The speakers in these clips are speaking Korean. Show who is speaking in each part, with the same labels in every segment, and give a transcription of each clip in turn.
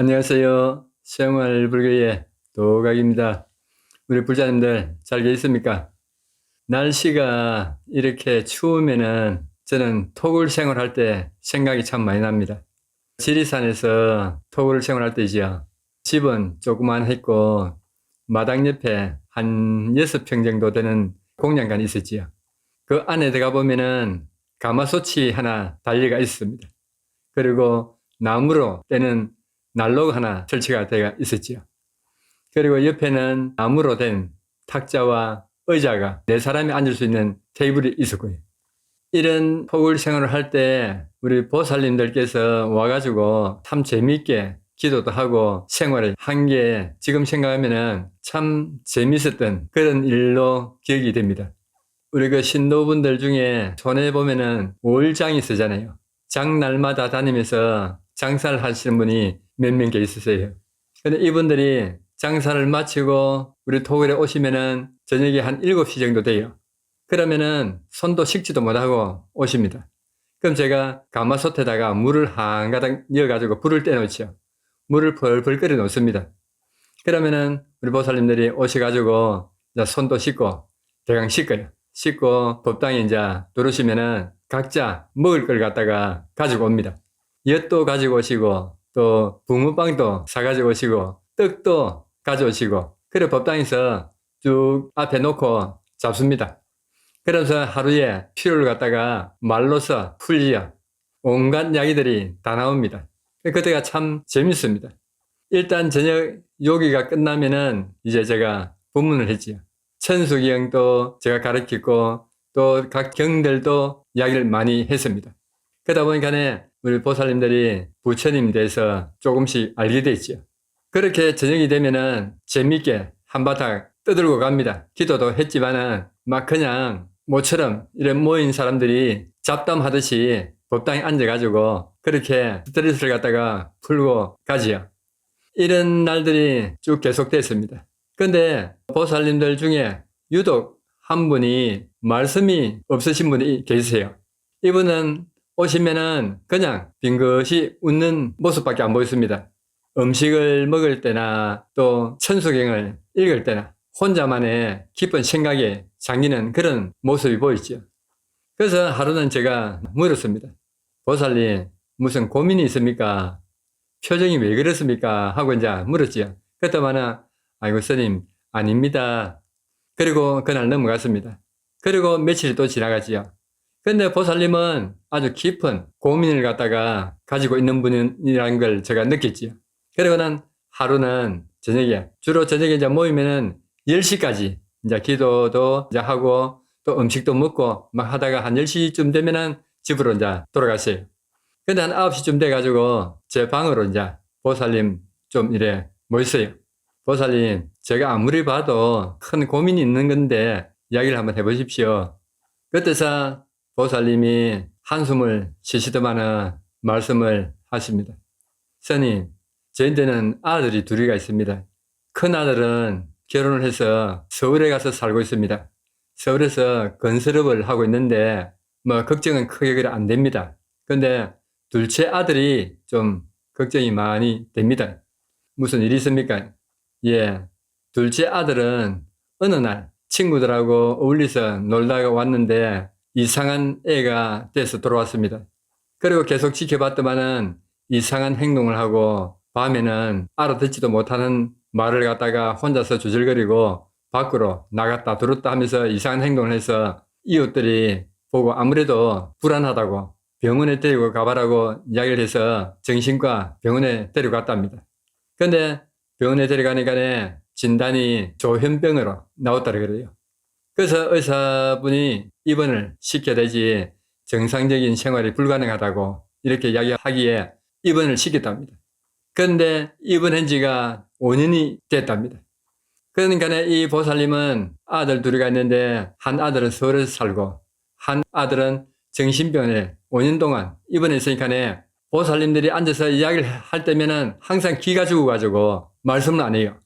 Speaker 1: 안녕하세요. 생활불교의 도각입니다. 우리 불자님들 잘 계십니까? 날씨가 이렇게 추우면은 저는 토굴 생활할 때 생각이 참 많이 납니다. 지리산에서 토굴 생활할 때지요. 집은 조그만했고 마당 옆에 한 6평 정도 되는 공양간이 있었지요. 그 안에 들어가 보면은 가마솥이 하나 달려가 있습니다. 그리고 나무로 떼는 난로가 하나 설치가 되어 있었지요. 그리고 옆에는 나무로 된 탁자와 의자가 네 사람이 앉을 수 있는 테이블이 있었고요. 이런 토굴 생활을 할 때 우리 보살님들께서 와가지고 참 재미있게 기도도 하고 생활을 한 게 지금 생각하면은 참 재밌었던 그런 일로 기억이 됩니다. 우리 그 신도분들 중에 손에 보면은 올장이 쓰잖아요. 장날마다 다니면서 장사를 하시는 분이 몇 명 계셨어요. 근데 이분들이 장사를 마치고 우리 토굴에 오시면은 저녁에 한 7시 정도 돼요. 그러면은 손도 식지도 못하고 오십니다. 그럼 제가 가마솥에다가 물을 한 가닥 넣어가지고 불을 떼놓죠. 물을 벌벌 끓여 놓습니다. 그러면은 우리 보살님들이 오셔가지고 손도 씻고 대강 씻고요. 씻고 법당에 이제 들어오시면은 각자 먹을 걸 갖다가 가지고 옵니다. 엿도 가지고 오시고 또 붕어빵도 사가지고 오시고 떡도 가져오시고 그래 법당에서 쭉 앞에 놓고 잡습니다. 그래서 하루에 피로를 갖다가 말로서 풀리어 온갖 이야기들이 다 나옵니다. 그때가 참 재밌습니다. 일단 저녁 요기가 끝나면은 이제 제가 법문을 했지요. 천수경도 제가 가르치고 또 각 경들도 이야기를 많이 했습니다. 그러다 보니까 우리 보살님들이 부처님 대해서 조금씩 알게 됐지요. 그렇게 저녁이 되면은 재밌게 한바탕 떠들고 갑니다. 기도도 했지만은 막 그냥 모처럼 이런 모인 사람들이 잡담하듯이 법당에 앉아가지고 그렇게 스트레스를 갖다가 풀고 가지요. 이런 날들이 쭉 계속됐습니다. 근데 보살님들 중에 유독 한 분이 말씀이 없으신 분이 계세요. 이분은 오시면은 그냥 빙긋이 웃는 모습밖에 안 보였습니다. 음식을 먹을 때나 또 천수경을 읽을 때나 혼자만의 깊은 생각에 잠기는 그런 모습이 보이죠. 그래서 하루는 제가 물었습니다. 보살님, 무슨 고민이 있습니까? 표정이 왜 그렇습니까? 하고 이제 물었지요. 그랬더만은, 아이고, 스님, 아닙니다. 그리고 그날 넘어갔습니다. 그리고 며칠이 또 지나갔지요. 근데 보살님은 아주 깊은 고민을 갖다가 가지고 있는 분이라는 걸 제가 느꼈지요. 그리고는 하루는 저녁에, 주로 저녁에 이제 모이면은 10시까지 이제 기도도 이제 하고 또 음식도 먹고 막 하다가 한 10시쯤 되면은 집으로 이제 돌아갔어요. 근데 한 9시쯤 돼가지고 제 방으로 이제 보살님 좀 이래 모였어요. 보살님, 제가 아무리 봐도 큰 고민이 있는 건데 이야기를 한번 해보십시오. 그때서 보살님이 한숨을 쉬시더만은 말씀을 하십니다. 스님, 저희한테는 아들이 둘이가 있습니다. 큰 아들은 결혼을 해서 서울에 가서 살고 있습니다. 서울에서 건설업을 하고 있는데 뭐 걱정은 크게 그래 안 됩니다. 근데 둘째 아들이 좀 걱정이 많이 됩니다. 무슨 일이 있습니까? 예, 둘째 아들은 어느 날 친구들하고 어울려서 놀다가 왔는데 이상한 애가 돼서 돌아왔습니다. 그리고 계속 지켜봤더만은 이상한 행동을 하고 밤에는 알아듣지도 못하는 말을 갖다가 혼자서 주절거리고 밖으로 나갔다 들었다 하면서 이상한 행동을 해서 이웃들이 보고 아무래도 불안하다고 병원에 데리고 가봐라고 이야기를 해서 정신과 병원에 데려갔답니다. 근데 병원에 데려가니까 진단이 조현병으로 나왔다 그래요. 그래서 의사분이 입원을 시켜야 되지 정상적인 생활이 불가능하다고 이렇게 이야기하기에 입원을 시켰답니다. 그런데 입원한 지가 5년이 됐답니다. 그러니까 이 보살님은 아들 둘이가 있는데 한 아들은 서울에서 살고 한 아들은 정신병원에 5년 동안 입원했으니까 보살님들이 앉아서 이야기를 할 때면은 항상 기가 죽어가지고 말씀을 안 해요.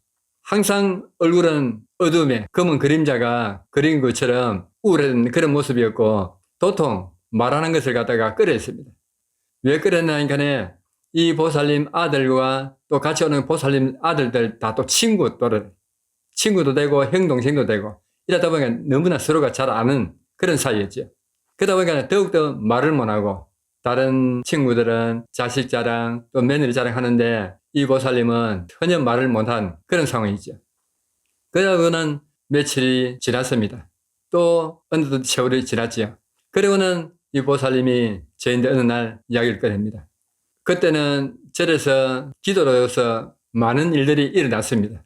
Speaker 1: 항상 얼굴은 어둠에 검은 그림자가 그린 것처럼 우울한 그런 모습이었고 도통 말하는 것을 갖다가 꺼려했습니다. 왜 꺼렸나 하니까 이 보살님 아들과 또 같이 오는 보살님 아들들 다 또 친구도 되고 형동생도 되고 이러다 보니까 너무나 서로가 잘 아는 그런 사이였죠. 그러다 보니까 더욱더 말을 못하고 다른 친구들은 자식 자랑 또 며느리 자랑 하는데 이 보살님은 전혀 말을 못한 그런 상황이죠. 그러고는 며칠이 지났습니다. 또 어느덧 세월이 지났지요. 그리고는 이 보살님이 저희한테 어느 날 이야기를 꺼냅니다. 그때는 절에서 기도로서 많은 일들이 일어났습니다.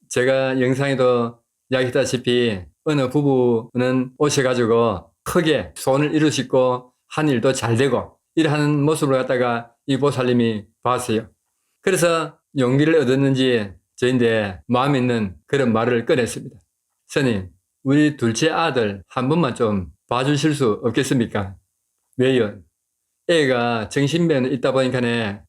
Speaker 1: 제가 영상에도 이야기했다시피 어느 부부는 오셔가지고 크게 소원을 이루시고 한 일도 잘 되고 이러한 모습을 갖다가 이 보살님이 봤어요. 그래서 용기를 얻었는지 저희인데 마음에 있는 그런 말을 꺼냈습니다. 스님, 우리 둘째 아들 한 번만 좀 봐주실 수 없겠습니까? 왜요? 애가 정신병에 있다 보니까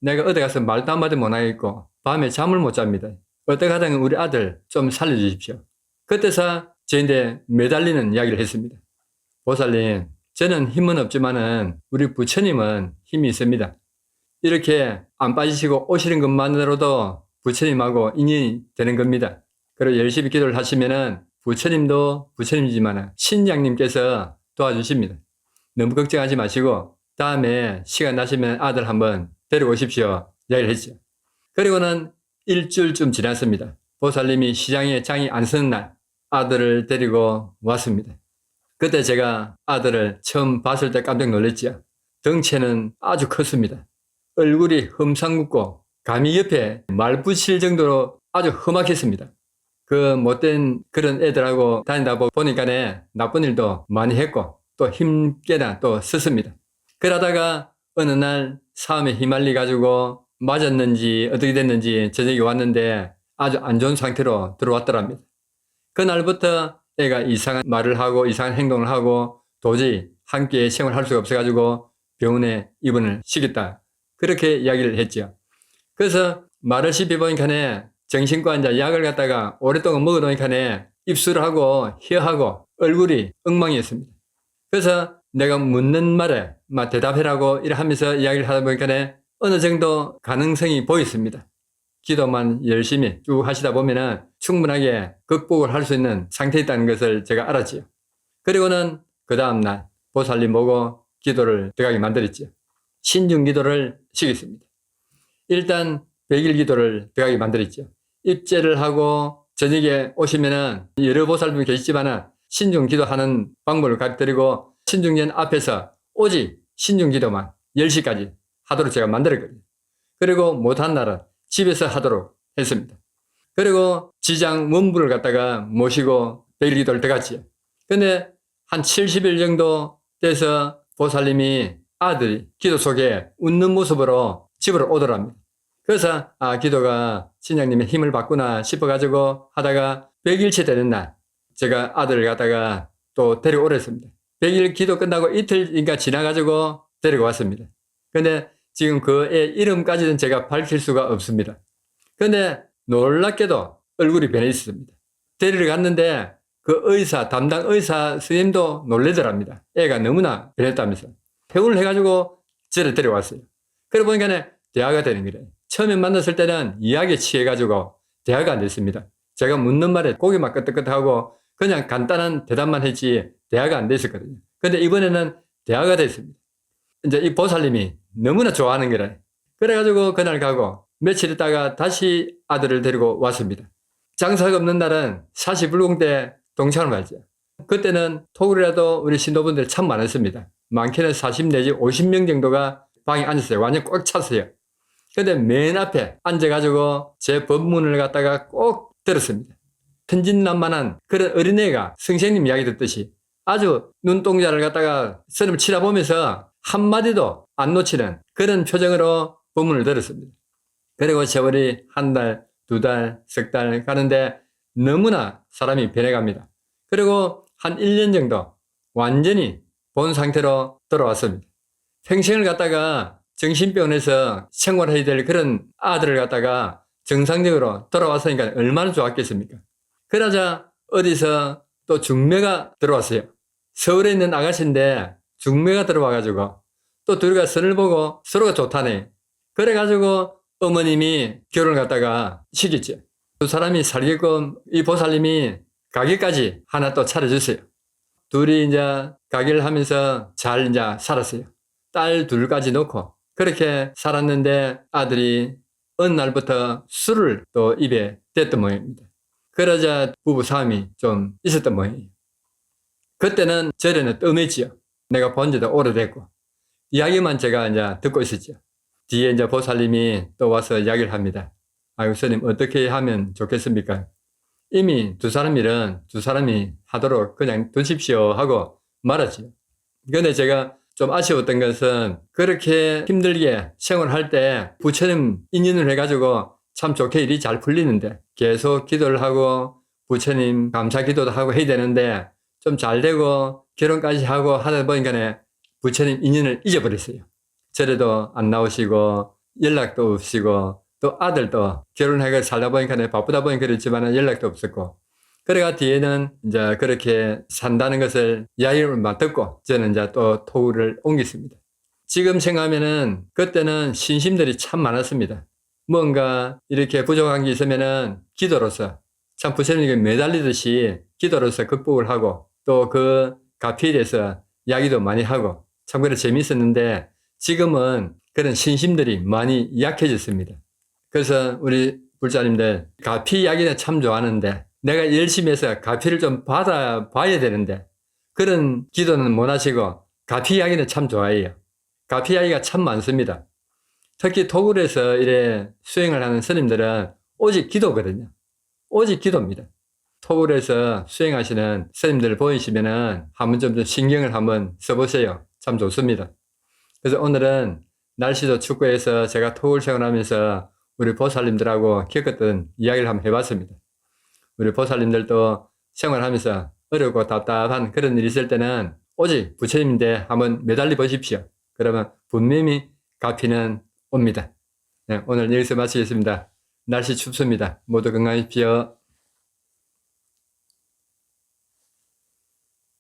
Speaker 1: 내가 어디 가서 말도 한마디 못하겠고 밤에 잠을 못 잡니다. 어떻게 하든 우리 아들 좀 살려주십시오. 그때서 저희한테 매달리는 이야기를 했습니다. 보살님, 저는 힘은 없지만은 우리 부처님은 힘이 있습니다. 이렇게 안 빠지시고 오시는 것만으로도 부처님하고 인연이 되는 겁니다. 그리고 열심히 기도를 하시면은 부처님도 부처님이지만 신장님께서 도와주십니다. 너무 걱정하지 마시고 다음에 시간 나시면 아들 한번 데리고 오십시오. 이야기를 했죠. 그리고는 일주일쯤 지났습니다. 보살님이 시장에 장이 안 서는 날 아들을 데리고 왔습니다. 그때 제가 아들을 처음 봤을 때 깜짝 놀랐죠. 덩치는 아주 컸습니다. 얼굴이 험상궂고 감히 옆에 말 붙일 정도로 아주 험악했습니다. 그 못된 그런 애들하고 다니다 보니까 나쁜 일도 많이 했고 또 힘께나 또 썼습니다. 그러다가 어느 날 싸움에 휘말리 가지고 맞았는지 어떻게 됐는지 저녁에 왔는데 아주 안 좋은 상태로 들어왔더랍니다. 그날부터 애가 이상한 말을 하고 이상한 행동을 하고 도저히 함께 생활할 수가 없어가지고 병원에 입원을 시켰다. 그렇게 이야기를 했죠. 그래서 말을 씹혀보니까 정신과 이제 약을 갖다가 오랫동안 먹어놓으니까 입술하고 혀하고 얼굴이 엉망이었습니다. 그래서 내가 묻는 말에 막 대답해라고 이러면서 이야기를 하다 보니까 어느 정도 가능성이 보였습니다. 기도만 열심히 쭉 하시다 보면은 충분하게 극복을 할 수 있는 상태에 있다는 것을 제가 알았지요. 그리고는 그 다음날 보살님 보고 기도를 들어가게 만들었죠. 신중 기도를 시켰습니다. 일단 100일 기도를 들어가게 만들었죠. 입제를 하고 저녁에 오시면은 여러 보살님이 계시지만은 신중 기도하는 방법을 가르쳐드리고 신중전 앞에서 오직 신중 기도만 10시까지 하도록 제가 만들었거든요. 그리고 못한 날은 집에서 하도록 했습니다. 그리고 지장 원부를 갖다가 모시고 100일 기도를 들어갔지요. 근데 한 70일 정도 돼서 보살님이 아들이 기도 속에 웃는 모습으로 집으로 오더랍니다. 그래서 기도가 신장님의 힘을 받구나 싶어가지고 하다가 100일째 되는 날 제가 아들을 갖다가 또 데려오랬습니다. 100일 기도 끝나고 이틀인가 지나가지고 데리고 왔습니다. 근데 지금 그 애 이름까지는 제가 밝힐 수가 없습니다. 근데 놀랍게도 얼굴이 변해 있습니다. 데리러 갔는데 그 담당 의사 선생님도 놀래더랍니다. 애가 너무나 변했다면서. 퇴원을 해가지고 저를 데려왔어요. 그러고 보니까 대화가 되는 거래요. 처음에 만났을 때는 이야기에 취해가지고 대화가 안 됐습니다. 제가 묻는 말에 고개만 끄덕끄덕하고 그냥 간단한 대답만 했지 대화가 안 됐었거든요. 근데 이번에는 대화가 됐습니다. 이제 이 보살님이 너무나 좋아하는 거래. 그래가지고 그날 가고 며칠 있다가 다시 아들을 데리고 왔습니다. 장사가 없는 날은 사시불공 때 동창을 가죠. 그때는 토굴이라도 우리 신도분들이 참 많았습니다. 많게는 40 내지 50명 정도가 방에 앉았어요. 완전 꽉 찼어요. 근데 맨 앞에 앉아가지고 제 법문을 갖다가 꼭 들었습니다. 천진난만한 그런 어린애가 선생님 이야기 듣듯이 아주 눈동자를 갖다가 스님을 치다보면서 한마디도 안 놓치는 그런 표정으로 법문을 들었습니다. 그리고 세월이 한 달, 두 달, 석 달 가는데 너무나 사람이 변해갑니다. 그리고 한 1년 정도 완전히 본 상태로 돌아왔습니다. 평생을 갖다가 정신병원에서 생활해야 될 그런 아들을 갖다가 정상적으로 돌아왔으니까 얼마나 좋았겠습니까? 그러자 어디서 또 중매가 들어왔어요. 서울에 있는 아가씨인데 중매가 들어와가지고 또 둘이가 선을 보고 서로가 좋다네. 그래가지고 어머님이 결혼을 갖다가 시켰죠. 두 사람이 살게끔 이 보살님이 가게까지 하나 또 차려줬어요. 둘이 이제 가게를 하면서 잘 이제 살았어요. 딸 둘까지 놓고 그렇게 살았는데 아들이 어느 날부터 술을 또 입에 댔던 모양입니다. 그러자 부부 싸움이 좀 있었던 모양이에요. 그때는 저래는 뜸했지요. 내가 본 지도 오래됐고 이야기만 제가 이제 듣고 있었죠. 뒤에 이제 보살님이 또 와서 이야기를 합니다. 아이고 스님 어떻게 하면 좋겠습니까? 이미 두 사람 일은 두 사람이 하도록 그냥 두십시오 하고 말았지요. 근데 제가 좀 아쉬웠던 것은 그렇게 힘들게 생활할 때 부처님 인연을 해가지고 참 좋게 일이 잘 풀리는데 계속 기도를 하고 부처님 감사 기도도 하고 해야 되는데 좀 잘 되고 결혼까지 하고 하다 보니까 부처님 인연을 잊어버렸어요. 절에도 안 나오시고 연락도 없으시고 또 아들도 결혼해서 살다 보니까 바쁘다 보니까 그렇지만 연락도 없었고 그래가 뒤에는 이제 그렇게 산다는 것을 이야기를 듣고 저는 이제 또 토구를 옮겼습니다. 지금 생각하면은 그때는 신심들이 참 많았습니다. 뭔가 이렇게 부족한 게 있으면은 기도로서 참 부처님에게 매달리듯이 기도로서 극복을 하고 또 그 가피에 대해서 이야기도 많이 하고 참 그래 재밌었는데 지금은 그런 신심들이 많이 약해졌습니다. 그래서 우리 불자님들 가피 이야기는 참 좋아하는데 내가 열심히 해서 가피를 좀 받아봐야 되는데 그런 기도는 못 하시고 가피 이야기는 참 좋아해요. 가피 이야기가 참 많습니다. 특히 토굴에서 이래 수행을 하는 스님들은 오직 기도거든요. 오직 기도입니다. 토굴에서 수행하시는 스님들을 보이시면은 한번 좀 신경을 한번 써보세요. 참 좋습니다. 그래서 오늘은 날씨도 춥고 해서 제가 토굴 생활하면서 우리 보살님들하고 겪었던 이야기를 한번 해봤습니다. 우리 보살님들도 생활하면서 어렵고 답답한 그런 일이 있을 때는 오직 부처님인데 한번 매달려 보십시오. 그러면 분명히 가피는 옵니다. 네, 오늘 여기서 마치겠습니다. 날씨 춥습니다. 모두 건강하십시오.